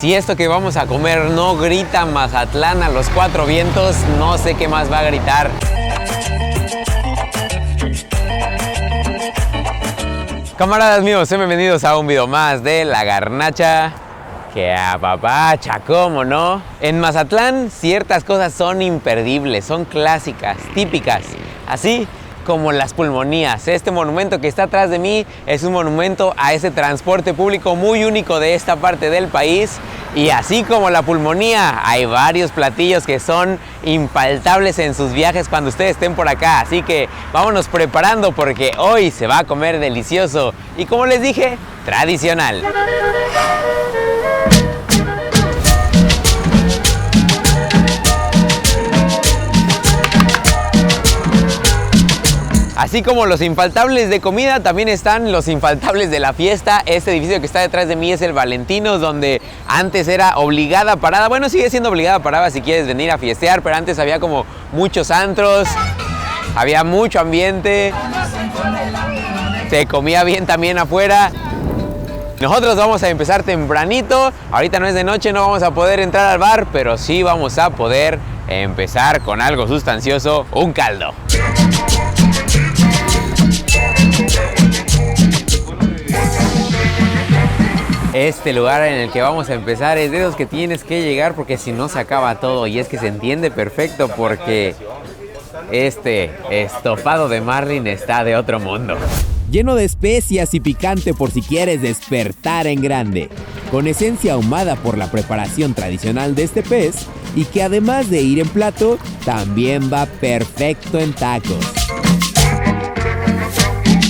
Si esto que vamos a comer no grita Mazatlán a los cuatro vientos, no sé qué más va a gritar. Camaradas míos, sean bienvenidos a un video más de La Garnacha. Que apapacha, ¿cómo no? En Mazatlán ciertas cosas son imperdibles, son clásicas, típicas, así como las pulmonías. Este monumento que está atrás de mí es un monumento a ese transporte público muy único de esta parte del país. Y así como la pulmonía, hay varios platillos que son infaltables en sus viajes cuando ustedes estén por acá. Así que vámonos preparando porque hoy se va a comer delicioso y, como les dije, tradicional. Así como los infaltables de comida, también están los infaltables de la fiesta. Este edificio que está detrás de mí es el Valentinos, donde antes era obligada parada. Bueno, sigue siendo obligada parada si quieres venir a fiestear, pero antes había como muchos antros, había mucho ambiente, se comía bien también afuera. Nosotros vamos a empezar tempranito. Ahorita no es de noche, no vamos a poder entrar al bar, pero sí vamos a poder empezar con algo sustancioso, un caldo. Este lugar en el que vamos a empezar es de esos que tienes que llegar porque si no se acaba todo, y es que se entiende perfecto porque este estofado de marlin está de otro mundo. Lleno de especias y picante por si quieres despertar en grande, con esencia ahumada por la preparación tradicional de este pez y que además de ir en plato, también va perfecto en tacos.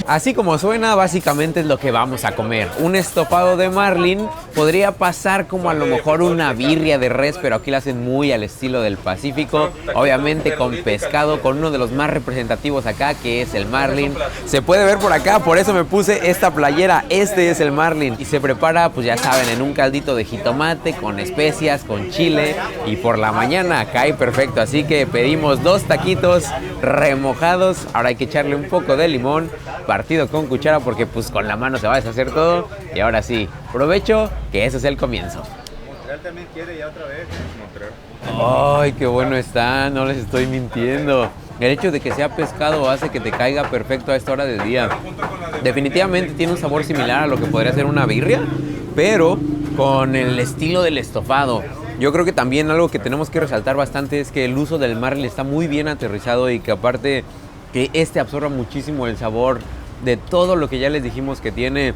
Así como suena, básicamente es lo que vamos a comer. Un estofado de marlin podría pasar como a lo mejor una birria de res, pero aquí la hacen muy al estilo del Pacífico. Obviamente con pescado, con uno de los más representativos acá, que es el marlin. Se puede ver por acá, por eso me puse esta playera. Este es el marlin y se prepara, pues ya saben, en un caldito de jitomate, con especias, con chile. Y por la mañana cae perfecto, así que pedimos 2 taquitos remojados. Ahora hay que echarle un poco de limón, partido con cuchara porque pues con la mano se va a deshacer todo. Y ahora sí, provecho, que eso es el comienzo. Montreal también quiere ya otra vez, Montreal. Ay, qué bueno está, no les estoy mintiendo. El hecho de que sea pescado hace que te caiga perfecto a esta hora del día. Definitivamente tiene un sabor similar a lo que podría ser una birria, pero con el estilo del estofado. Yo creo que también algo que tenemos que resaltar bastante es que el uso del marlin está muy bien aterrizado y que aparte que este absorba muchísimo el sabor de todo lo que ya les dijimos que tiene,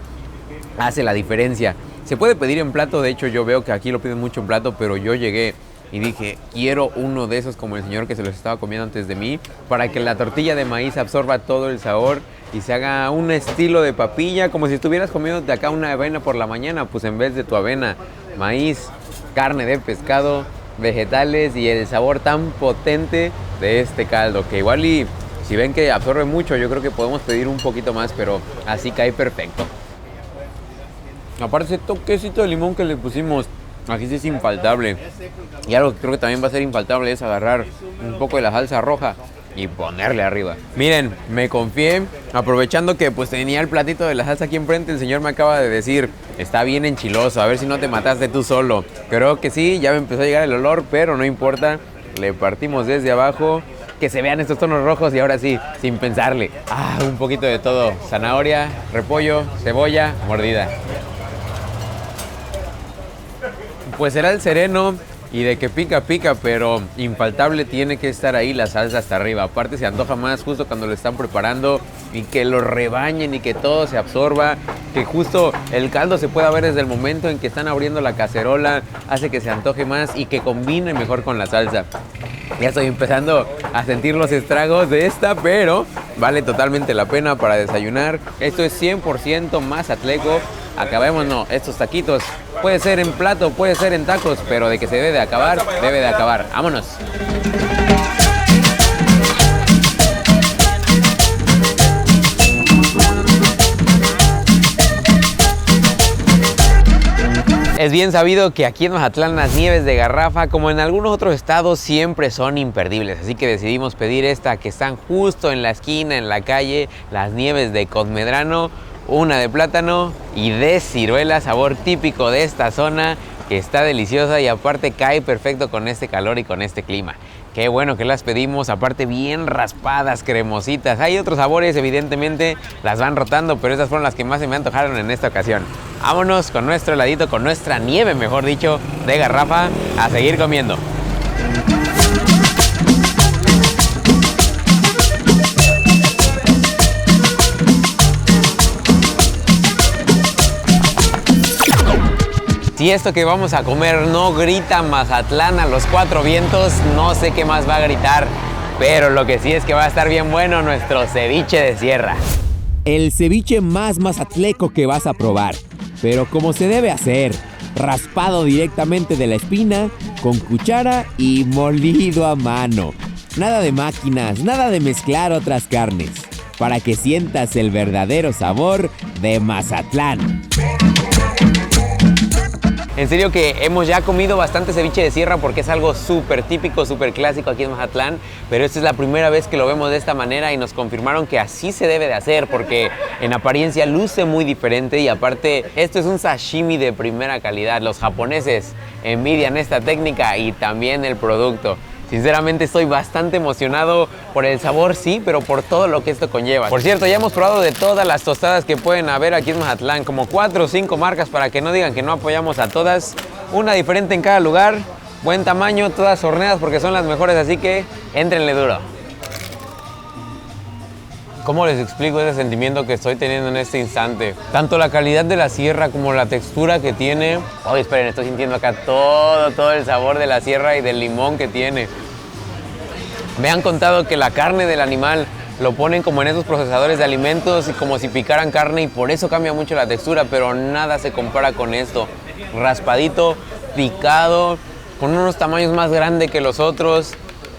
hace la diferencia. Se puede pedir en plato, de hecho yo veo que aquí lo piden mucho en plato, pero yo llegué y dije, quiero uno de esos como el señor que se los estaba comiendo antes de mí, para que la tortilla de maíz absorba todo el sabor y se haga un estilo de papilla, como si estuvieras comiéndote acá una avena por la mañana, pues en vez de tu avena, maíz, carne de pescado, vegetales y el sabor tan potente de este caldo, que igual y si ven que absorbe mucho, yo creo que podemos pedir un poquito más, pero así cae perfecto. Aparte ese toquecito de limón que le pusimos, aquí sí es infaltable. Y algo que creo que también va a ser infaltable es agarrar un poco de la salsa roja y ponerle arriba. Miren, me confié, aprovechando que pues tenía el platito de la salsa aquí enfrente, el señor me acaba de decir, está bien enchiloso, a ver si no te mataste tú solo. Creo que sí, ya me empezó a llegar el olor, pero no importa, le partimos desde abajo. Que se vean estos tonos rojos y ahora sí, sin pensarle. Un poquito de todo. Zanahoria, repollo, cebolla, mordida. Pues será el sereno y de que pica, pica, pero infaltable tiene que estar ahí la salsa hasta arriba. Aparte se antoja más justo cuando lo están preparando y que lo rebañen y que todo se absorba. Que justo el caldo se pueda ver desde el momento en que están abriendo la cacerola. Hace que se antoje más y que combine mejor con la salsa. Ya estoy empezando a sentir los estragos de esta, pero vale totalmente la pena para desayunar. Esto es 100% mazatleco. Acabemos, no, estos taquitos. Puede ser en plato, puede ser en tacos, pero de que se debe de acabar, debe de acabar. ¡Vámonos! Es bien sabido que aquí en Mazatlán las nieves de garrafa, como en algunos otros estados, siempre son imperdibles. Así que decidimos pedir esta que están justo en la esquina, en la calle, las nieves de Cosmedrano, una de plátano y de ciruela, sabor típico de esta zona, que está deliciosa y aparte cae perfecto con este calor y con este clima. Qué bueno que las pedimos, aparte bien raspadas, cremositas. Hay otros sabores, evidentemente las van rotando, pero estas fueron las que más se me antojaron en esta ocasión. Vámonos con nuestro heladito, con nuestra nieve, mejor dicho, de garrafa, a seguir comiendo. Si esto que vamos a comer no grita Mazatlán a los cuatro vientos, no sé qué más va a gritar. Pero lo que sí es que va a estar bien bueno nuestro ceviche de sierra. El ceviche más mazatleco que vas a probar, pero como se debe hacer, raspado directamente de la espina, con cuchara y molido a mano. Nada de máquinas, nada de mezclar otras carnes, para que sientas el verdadero sabor de Mazatlán. En serio que hemos ya comido bastante ceviche de sierra porque es algo súper típico, súper clásico aquí en Mazatlán, pero esta es la primera vez que lo vemos de esta manera y nos confirmaron que así se debe de hacer porque en apariencia luce muy diferente y aparte esto es un sashimi de primera calidad. Los japoneses envidian esta técnica y también el producto. Sinceramente estoy bastante emocionado por el sabor, sí, pero por todo lo que esto conlleva. Por cierto, ya hemos probado de todas las tostadas que pueden haber aquí en Mazatlán, como 4 o 5 marcas para que no digan que no apoyamos a todas. Una diferente en cada lugar, buen tamaño, todas horneadas porque son las mejores, así que éntrenle duro. ¿Cómo les explico ese sentimiento que estoy teniendo en este instante? Tanto la calidad de la sierra como la textura que tiene. Oye, esperen, estoy sintiendo acá todo el sabor de la sierra y del limón que tiene. Me han contado que la carne del animal lo ponen como en esos procesadores de alimentos y como si picaran carne y por eso cambia mucho la textura, pero nada se compara con esto. Raspadito, picado, con unos tamaños más grandes que los otros.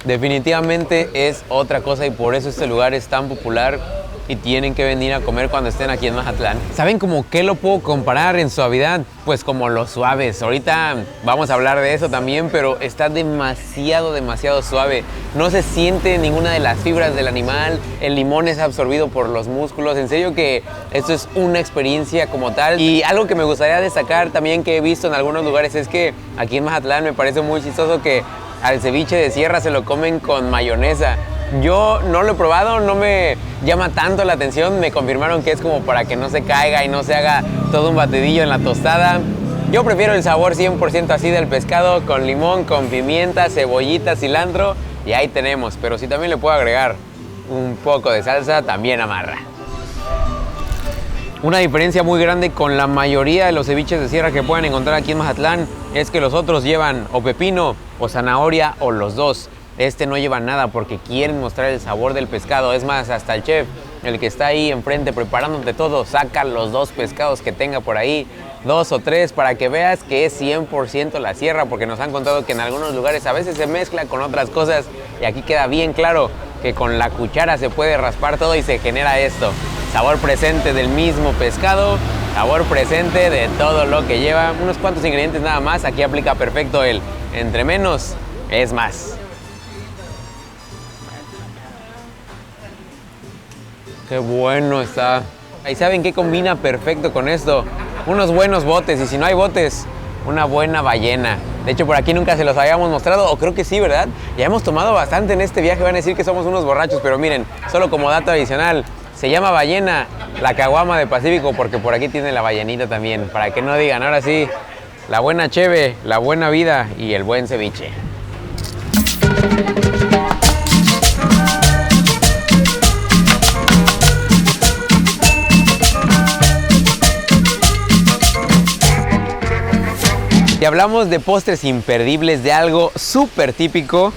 Definitivamente es otra cosa y por eso este lugar es tan popular y tienen que venir a comer cuando estén aquí en Mazatlán. ¿Saben cómo qué lo puedo comparar en suavidad? Pues como los suaves. Ahorita vamos a hablar de eso también, pero está demasiado suave. No se siente ninguna de las fibras del animal, el limón es absorbido por los músculos. En serio que esto es una experiencia como tal. Y algo que me gustaría destacar también que he visto en algunos lugares es que aquí en Mazatlán me parece muy chistoso que al ceviche de sierra se lo comen con mayonesa. Yo no lo he probado, no me llama tanto la atención. Me confirmaron que es como para que no se caiga y no se haga todo un batidillo en la tostada. Yo prefiero el sabor 100% así del pescado, con limón, con pimienta, cebollita, cilantro y ahí tenemos. Pero si también le puedo agregar un poco de salsa, también amarra. Una diferencia muy grande con la mayoría de los ceviches de sierra que pueden encontrar aquí en Mazatlán es que los otros llevan o pepino o zanahoria o los dos. Este no lleva nada porque quieren mostrar el sabor del pescado. Es más, hasta el chef, el que está ahí enfrente preparándote todo, saca los 2 pescados que tenga por ahí, 2 o 3, para que veas que es 100% la sierra, porque nos han contado que en algunos lugares a veces se mezcla con otras cosas y aquí queda bien claro que con la cuchara se puede raspar todo y se genera esto. Sabor presente del mismo pescado, sabor presente de todo lo que lleva. Unos cuantos ingredientes nada más, aquí aplica perfecto el entre menos es más. Qué bueno está. ¿Y saben qué combina perfecto con esto? Unos buenos botes, y si no hay botes, una buena ballena. De hecho, por aquí nunca se los habíamos mostrado, o creo que sí, ¿verdad? Ya hemos tomado bastante en este viaje, van a decir que somos unos borrachos, pero miren, solo como dato adicional, se llama ballena la caguama de Pacífico porque por aquí tiene la ballenita también, para que no digan, ahora sí, la buena cheve, la buena vida y el buen ceviche. Si hablamos de postres imperdibles, de algo súper típico,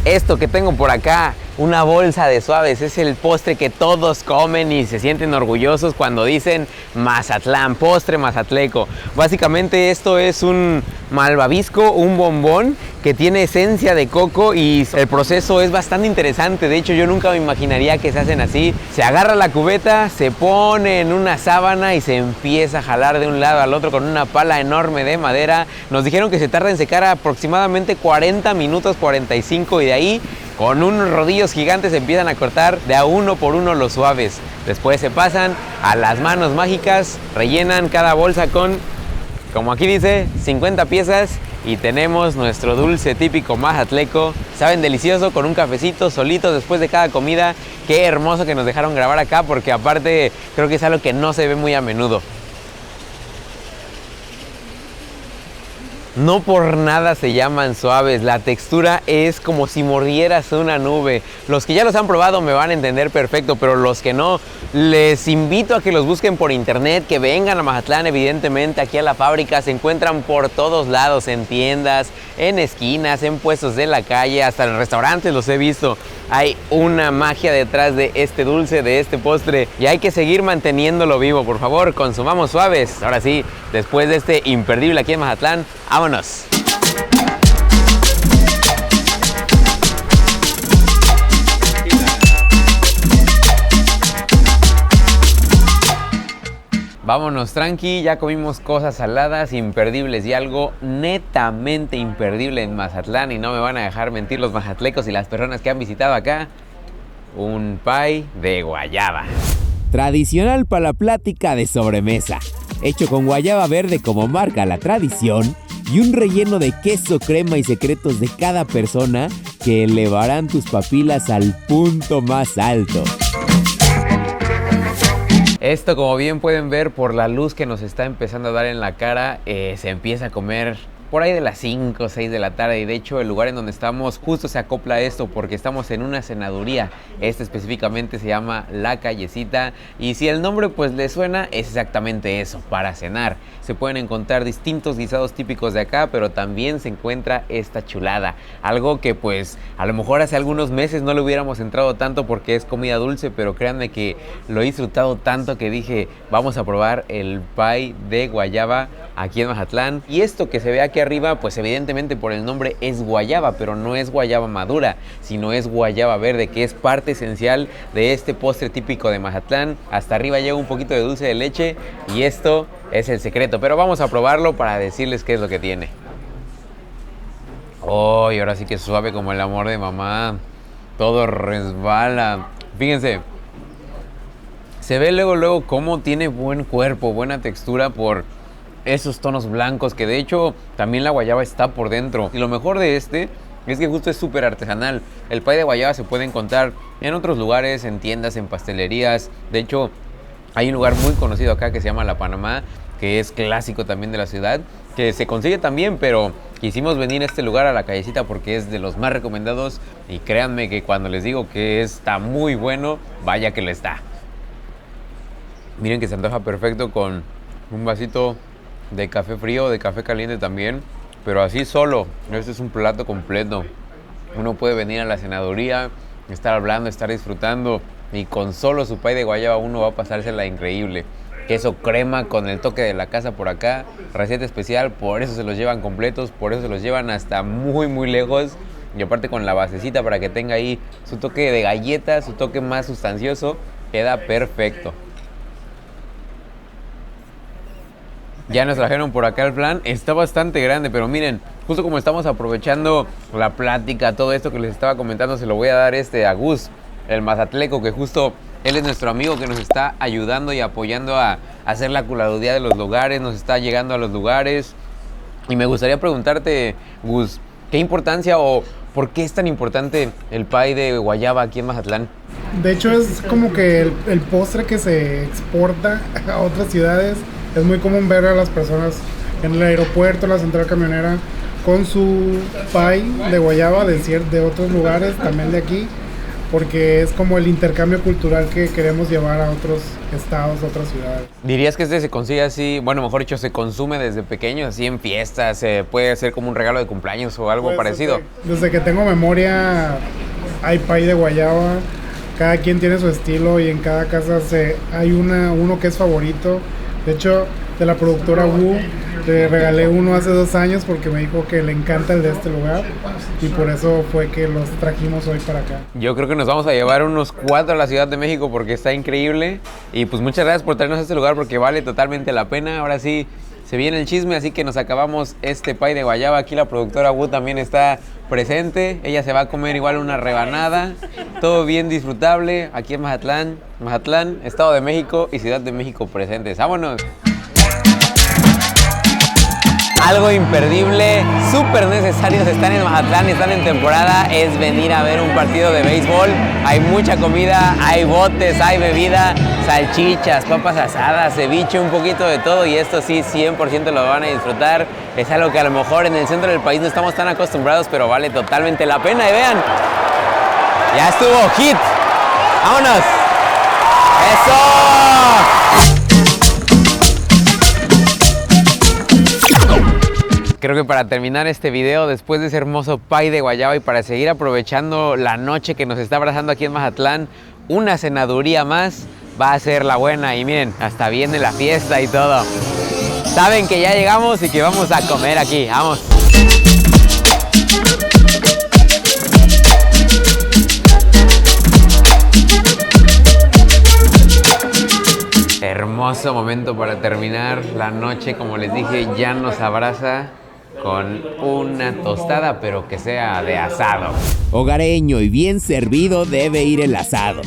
esto que tengo por acá, una bolsa de suaves, es el postre que todos comen y se sienten orgullosos cuando dicen Mazatlán, postre mazatleco. Básicamente esto es un malvavisco, un bombón que tiene esencia de coco y el proceso es bastante interesante. De hecho, yo nunca me imaginaría que se hacen así. Se agarra la cubeta, se pone en una sábana y se empieza a jalar de un lado al otro con una pala enorme de madera. Nos dijeron que se tarda en secar aproximadamente 40 minutos, 45, y de ahí con unos rodillos gigantes se empiezan a cortar de a uno por uno los suaves. Después se pasan a las manos mágicas, rellenan cada bolsa con Como aquí dice, 50 piezas y tenemos nuestro dulce típico majatleco. Saben delicioso con un cafecito solito después de cada comida. Qué hermoso que nos dejaron grabar acá porque aparte creo que es algo que no se ve muy a menudo. No por nada se llaman suaves, la textura es como si mordieras una nube. Los que ya los han probado me van a entender perfecto, pero los que no, les invito a que los busquen por internet, que vengan a Mazatlán, evidentemente aquí a la fábrica. Se encuentran por todos lados, en tiendas, en esquinas, en puestos de la calle, hasta en restaurantes los he visto. Hay una magia detrás de este dulce, de este postre, y hay que seguir manteniéndolo vivo. Por favor, consumamos suaves. Ahora sí, después de este imperdible aquí en Mazatlán, ¡vámonos! Vámonos tranqui, ya comimos cosas saladas, imperdibles y algo netamente imperdible en Mazatlán, y no me van a dejar mentir los mazatlecos y las personas que han visitado acá. Un pie de guayaba. Tradicional para la plática de sobremesa, hecho con guayaba verde como marca la tradición y un relleno de queso, crema y secretos de cada persona que elevarán tus papilas al punto más alto. Esto, como bien pueden ver por la luz que nos está empezando a dar en la cara, se empieza a comer por ahí de las 5 o 6 de la tarde, y de hecho el lugar en donde estamos justo se acopla a esto porque estamos en una cenaduría. Este específicamente se llama La Callecita, y si el nombre pues le suena, es exactamente eso, para cenar. Se pueden encontrar distintos guisados típicos de acá, pero también se encuentra esta chulada, algo que pues a lo mejor hace algunos meses no le hubiéramos entrado tanto porque es comida dulce, pero créanme que lo he disfrutado tanto que dije, vamos a probar el pie de guayaba aquí en Mazatlán. Y esto que se ve aquí arriba, pues evidentemente por el nombre es guayaba, pero no es guayaba madura, sino es guayaba verde, que es parte esencial de este postre típico de Mazatlán. Hasta arriba lleva un poquito de dulce de leche y esto es el secreto, pero vamos a probarlo para decirles qué es lo que tiene. Oh, y ahora sí que es suave como el amor de mamá, todo resbala. Fíjense, se ve luego cómo tiene buen cuerpo, buena textura por esos tonos blancos, que de hecho también la guayaba está por dentro. Y lo mejor de este es que justo es súper artesanal. El pie de guayaba se puede encontrar en otros lugares, en tiendas, en pastelerías. De hecho, hay un lugar muy conocido acá que se llama La Panamá, que es clásico también de la ciudad, que se consigue también, pero quisimos venir a este lugar, a La Callecita, porque es de los más recomendados. Y créanme que cuando les digo que está muy bueno, vaya que lo está. Miren que se antoja perfecto con un vasito de café frío, de café caliente también, pero así solo. Este es un plato completo. Uno puede venir a la cenaduría, estar hablando, estar disfrutando, y con solo su pie de guayaba uno va a pasársela increíble. Queso crema con el toque de la casa por acá, receta especial, por eso se los llevan completos, por eso se los llevan hasta muy lejos, y aparte con la basecita para que tenga ahí su toque de galleta, su toque más sustancioso, queda perfecto. Ya nos trajeron por acá el flan, está bastante grande, pero miren, justo como estamos aprovechando la plática, todo esto que les estaba comentando, se lo voy a dar a Gus, el mazatleco, que justo él es nuestro amigo que nos está ayudando y apoyando a hacer la curaduría de los lugares, nos está llegando a los lugares. Y me gustaría preguntarte, Gus, ¿qué importancia o por qué es tan importante el pie de guayaba aquí en Mazatlán? De hecho es como que el postre que se exporta a otras ciudades. Es muy común ver a las personas en el aeropuerto, en la central camionera, con su pie de guayaba de otros lugares, también de aquí, porque es como el intercambio cultural que queremos llevar a otros estados, a otras ciudades. ¿Dirías que se consigue así, bueno, mejor dicho, se consume desde pequeño, así en fiestas, puede ser como un regalo de cumpleaños o algo parecido? Desde que tengo memoria hay pie de guayaba, cada quien tiene su estilo y en cada casa hay uno que es favorito. De hecho, de la productora Wu, le regalé uno hace 2 años porque me dijo que le encanta el de este lugar, y por eso fue que los trajimos hoy para acá. Yo creo que nos vamos a llevar unos 4 a la Ciudad de México porque está increíble. Y pues muchas gracias por traernos a este lugar porque vale totalmente la pena. Ahora sí, se viene el chisme, así que nos acabamos este pie de guayaba. Aquí la productora Wu también está presente. Ella se va a comer igual una rebanada. Todo bien disfrutable aquí en Mazatlán, Estado de México y Ciudad de México presentes. ¡Vámonos! algo imperdible, súper necesario si están en Mazatlán y están en temporada, es venir a ver un partido de béisbol. Hay mucha comida, hay botes, hay bebida, salchichas, papas asadas, ceviche, un poquito de todo, y esto sí, 100% lo van a disfrutar. Es algo que a lo mejor en el centro del país no estamos tan acostumbrados, pero vale totalmente la pena. Y vean, ya estuvo, hit. ¡Vámonos! ¡Eso! Creo que para terminar este video, después de ese hermoso pie de guayaba y para seguir aprovechando la noche que nos está abrazando aquí en Mazatlán, una cenaduría más va a ser la buena. Y miren, hasta viene la fiesta y todo. Saben que ya llegamos y que vamos a comer aquí. ¡Vamos! Hermoso momento para terminar la noche. Como les dije, ya nos abraza con una tostada, pero que sea de asado. Hogareño y bien servido debe ir el asado.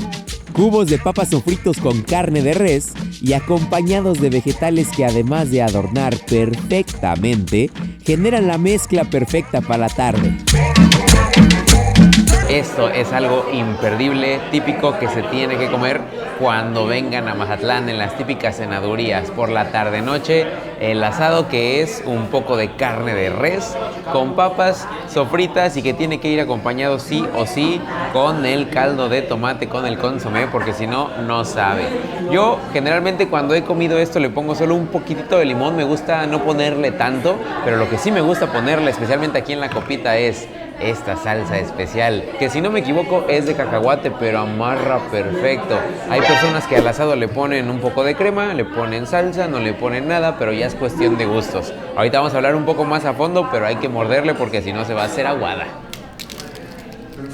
Cubos de papas sofritos con carne de res y acompañados de vegetales que, además de adornar perfectamente, generan la mezcla perfecta para la tarde. Esto es algo imperdible, típico que se tiene que comer cuando vengan a Mazatlán en las típicas cenadurías por la tarde-noche. El asado, que es un poco de carne de res con papas sofritas y que tiene que ir acompañado sí o sí con el caldo de tomate, con el consomé, porque si no, no sabe. Yo generalmente cuando he comido esto le pongo solo un poquitito de limón, me gusta no ponerle tanto, pero lo que sí me gusta ponerle, especialmente aquí en la copita, es esta salsa especial, que si no me equivoco es de cacahuate, pero amarra perfecto. Hay personas que al asado le ponen un poco de crema, le ponen salsa, no le ponen nada, pero ya es cuestión de gustos. Ahorita vamos a hablar un poco más a fondo, pero hay que morderle porque si no se va a hacer aguada.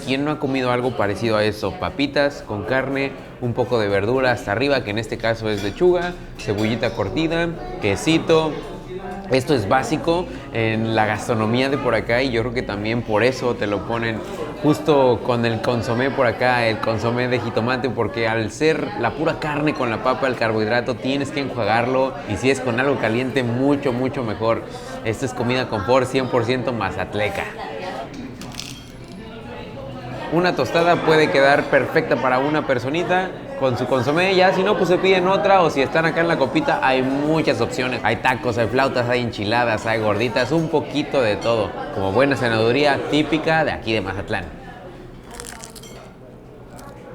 ¿Quién no ha comido algo parecido a eso? Papitas con carne, un poco de verdura hasta arriba, que en este caso es lechuga, cebollita cortada, quesito. Esto es básico en la gastronomía de por acá y yo creo que también por eso te lo ponen justo con el consomé por acá, el consomé de jitomate, porque al ser la pura carne con la papa, el carbohidrato, tienes que enjuagarlo, y si es con algo caliente, mucho, mucho mejor. Esto es comida confort 100% mazatleca. Una tostada puede quedar perfecta para una personita con su consomé, ya si no, pues se piden otra, o si están acá en la copita, hay muchas opciones. Hay tacos, hay flautas, hay enchiladas, hay gorditas, un poquito de todo, como buena cenaduría típica de aquí de Mazatlán.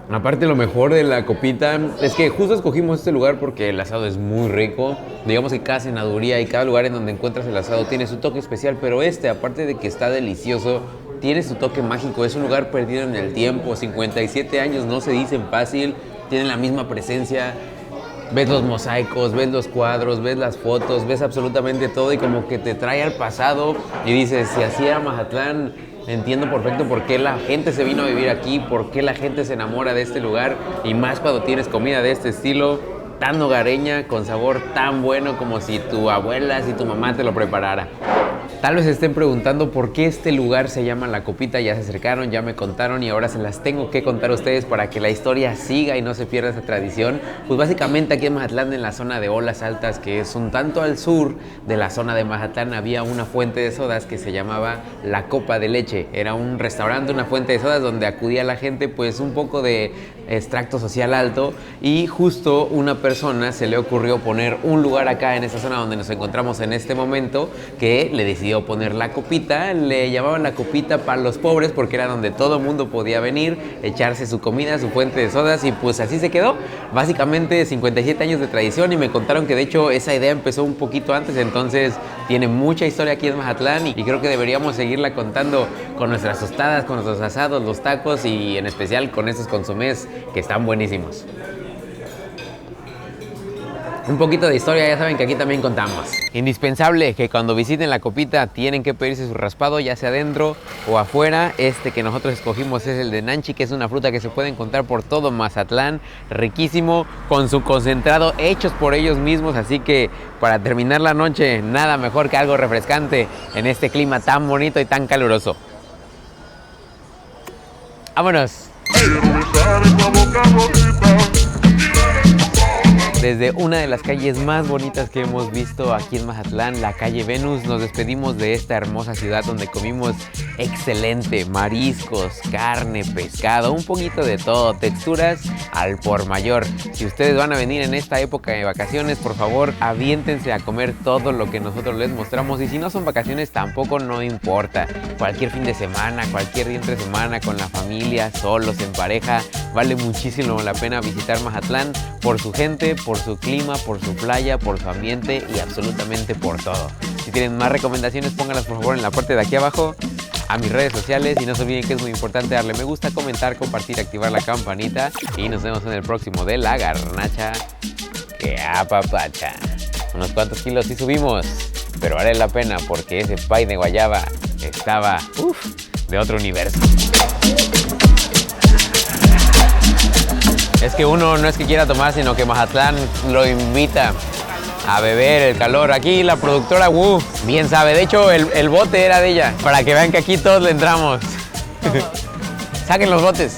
Aparte, lo mejor de la copita es que justo escogimos este lugar porque el asado es muy rico. Digamos que cada cenaduría y cada lugar en donde encuentras el asado tiene su toque especial, pero aparte de que está delicioso, tiene su toque mágico. Es un lugar perdido en el tiempo. 57 años no se dicen fácil, tienen la misma presencia. Ves los mosaicos, ves los cuadros, ves las fotos, ves absolutamente todo y como que te trae al pasado y dices, si así era Mazatlán, entiendo perfecto por qué la gente se vino a vivir aquí, por qué la gente se enamora de este lugar, y más cuando tienes comida de este estilo, tan hogareña, con sabor tan bueno como si tu abuela, si tu mamá te lo preparara. Tal vez se estén preguntando por qué este lugar se llama La Copita. Ya se acercaron, ya me contaron y ahora se las tengo que contar a ustedes para que la historia siga y no se pierda esa tradición. Pues básicamente aquí en Mazatlán, en la zona de Olas Altas, que es un tanto al sur de la zona de Mazatlán, había una fuente de sodas que se llamaba La Copa de Leche. Era un restaurante, una fuente de sodas donde acudía la gente pues un poco de extracto social alto, y justo una persona se le ocurrió poner un lugar acá en esta zona donde nos encontramos en este momento, que le decidió poner La Copita. Le llamaban La Copita para los pobres porque era donde todo el mundo podía venir, echarse su comida, su fuente de sodas, y pues así se quedó. Básicamente 57 años de tradición, y me contaron que de hecho esa idea empezó un poquito antes, entonces tiene mucha historia aquí en Mazatlán y creo que deberíamos seguirla contando con nuestras tostadas, con nuestros asados, los tacos y en especial con estos consomés que están buenísimos. Un poquito de historia, ya saben que aquí también contamos. Indispensable que cuando visiten La Copita tienen que pedirse su raspado, ya sea adentro o afuera. Este que nosotros escogimos es el de Nanchi, que es una fruta que se puede encontrar por todo Mazatlán, riquísimo, con su concentrado hechos por ellos mismos, así que para terminar la noche, nada mejor que algo refrescante en este clima tan bonito y tan caluroso. ¡Vámonos! Desde una de las calles más bonitas que hemos visto aquí en Mazatlán, la calle Venus, nos despedimos de esta hermosa ciudad donde comimos excelente, mariscos, carne, pescado, un poquito de todo, texturas al por mayor. Si ustedes van a venir en esta época de vacaciones, por favor, aviéntense a comer todo lo que nosotros les mostramos, y si no son vacaciones tampoco no importa. Cualquier fin de semana, cualquier día entre semana, con la familia, solos, en pareja, vale muchísimo la pena visitar Mazatlán por su gente, por su clima, por su playa, por su ambiente y absolutamente por todo. Si tienen más recomendaciones, pónganlas por favor en la parte de aquí abajo, a mis redes sociales, y no se olviden que es muy importante darle me gusta, comentar, compartir, activar la campanita, y nos vemos en el próximo de La Garnacha que apapacha. Unos cuantos kilos sí subimos, pero vale la pena porque ese pay de guayaba estaba de otro universo. Es que uno no es que quiera tomar, sino que Mazatlán lo invita a beber, el calor. Aquí la productora Wu bien sabe. De hecho, el bote era de ella, para que vean que aquí todos le entramos. Saquen los botes.